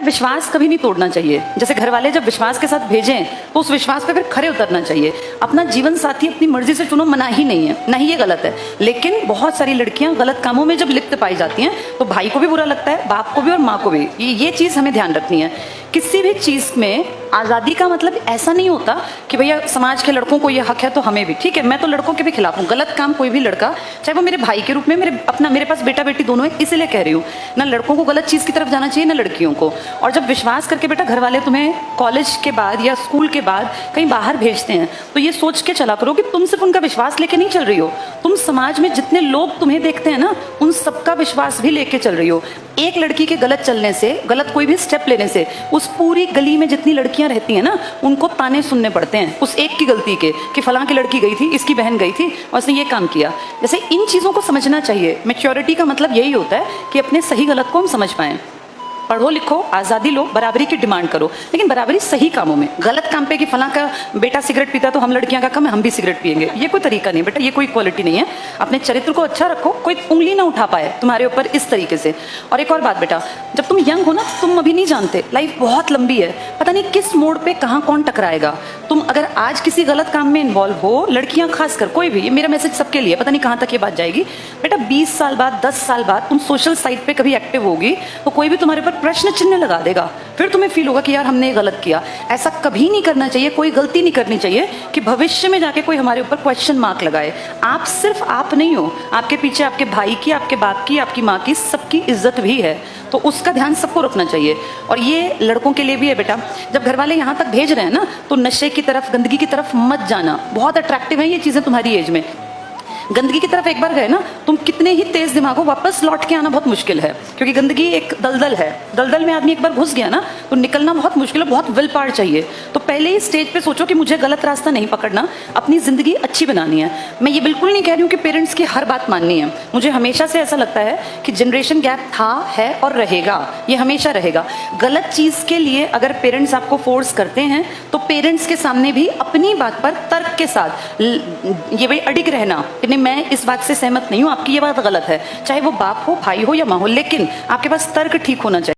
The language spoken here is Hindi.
विश्वास कभी नहीं तोड़ना चाहिए। जैसे घर वाले जब विश्वास के साथ भेजें तो उस विश्वास पे फिर खरे उतरना चाहिए। अपना जीवन साथी अपनी मर्जी से चुनो, मना ही नहीं है, नहीं ये गलत है। लेकिन बहुत सारी लड़कियां गलत कामों में जब लिप्त पाई जाती हैं तो भाई को भी बुरा लगता है, बाप को भी और माँ को भी। ये चीज़ हमें ध्यान रखनी है। किसी भी चीज़ में आज़ादी का मतलब ऐसा नहीं होता कि भैया समाज के लड़कों को ये हक है तो हमें भी। ठीक है, मैं तो लड़कों के भी खिलाफ हूँ। गलत काम कोई भी लड़का, चाहे वो मेरे भाई के रूप में, मेरे पास बेटा बेटी दोनों है, इसीलिए कह रही हूँ, ना लड़कों को गलत चीज़ की तरफ जाना चाहिए ना लड़कियों को। और जब विश्वास करके बेटा घर वाले तुम्हें कॉलेज के बाद या स्कूल के बाद कहीं बाहर भेजते हैं तो ये सोच के चला करो कि तुम सिर्फ उनका विश्वास लेके नहीं चल रही हो, तुम समाज में जितने लोग तुम्हें देखते हैं ना उन सबका विश्वास भी लेके चल रही हो। एक लड़की के गलत चलने से, गलत कोई भी स्टेप लेने से उस पूरी गली में जितनी लड़कियां रहती हैं ना उनको ताने सुनने पड़ते हैं उस एक की गलती के कि फलां की लड़की गई थी, इसकी बहन गई थी और उसने ये काम किया। जैसे इन चीज़ों को समझना चाहिए। मैच्योरिटी का मतलब यही होता है कि अपने सही गलत को हम समझ पाएं। पढ़ो लिखो, आज़ादी लो, बराबरी की डिमांड करो, लेकिन बराबरी सही कामों में। गलत काम पे कि फलां का बेटा सिगरेट पीता तो हम लड़कियां का कम है, हम भी सिगरेट पिएंगे, ये कोई तरीका नहीं बेटा, ये कोई क्वालिटी नहीं है। अपने चरित्र को अच्छा रखो, कोई उंगली ना उठा पाए तुम्हारे ऊपर इस तरीके से। और एक और बात बेटा, जब तुम यंग हो ना तुम अभी नहीं जानते, लाइफ बहुत लंबी है, पता नहीं किस मोड़ पे कहाँ कौन टकराएगा। तुम अगर आज किसी गलत काम में इन्वॉल्व हो, लड़कियां खासकर, कोई भी, ये मेरा मैसेज सबके लिए, पता नहीं कहाँ तक ये बात जाएगी बेटा, 20 साल बाद 10 साल बाद तुम सोशल साइट पे कभी एक्टिव होगी तो कोई भी तुम्हारे ऊपर प्रश्न चिन्ह लगा देगा, फिर तुम्हें फील होगा कि यार हमने गलत किया। ऐसा कभी नहीं करना चाहिए, कोई गलती नहीं करनी चाहिए कि भविष्य में जाके कोई हमारे ऊपर क्वेश्चन मार्क लगाए। आप सिर्फ आप नहीं हो, आपके पीछे आपके भाई की, आपके बाप की, आपकी माँ की, सबकी इज्जत भी है, तो उसका ध्यान सबको रखना चाहिए। और ये लड़कों के लिए भी है बेटा, जब घर वाले यहाँ तक भेज रहे हैं ना तो नशे की तरफ, गंदगी की तरफ मत जाना। बहुत अट्रैक्टिव है ये चीज़ें तुम्हारी एज में। गंदगी की तरफ एक बार गए ना, तुम कितने ही तेज दिमाग हो, वापस लौट के आना बहुत मुश्किल है, क्योंकि गंदगी एक दलदल है। दलदल में आदमी एक बार घुस गया ना तो निकलना बहुत मुश्किल है, बहुत विल पावर चाहिए। तो पहले ही स्टेज पे सोचो कि मुझे गलत रास्ता नहीं पकड़ना, अपनी जिंदगी अच्छी बनानी है। मैं ये बिल्कुल नहीं कह रही हूँ कि पेरेंट्स की हर बात माननी है। मुझे हमेशा से ऐसा लगता है कि जनरेशन गैप था, है और रहेगा, ये हमेशा रहेगा। गलत चीज़ के लिए अगर पेरेंट्स आपको फोर्स करते हैं तो पेरेंट्स के सामने भी अपनी बात पर तर्क के साथ ये भाई अडिग रहना, मैं इस बात से सहमत नहीं हूं, आपकी ये बात गलत है, चाहे वो बाप हो, भाई हो या माँ हो, लेकिन आपके पास तर्क ठीक होना चाहिए।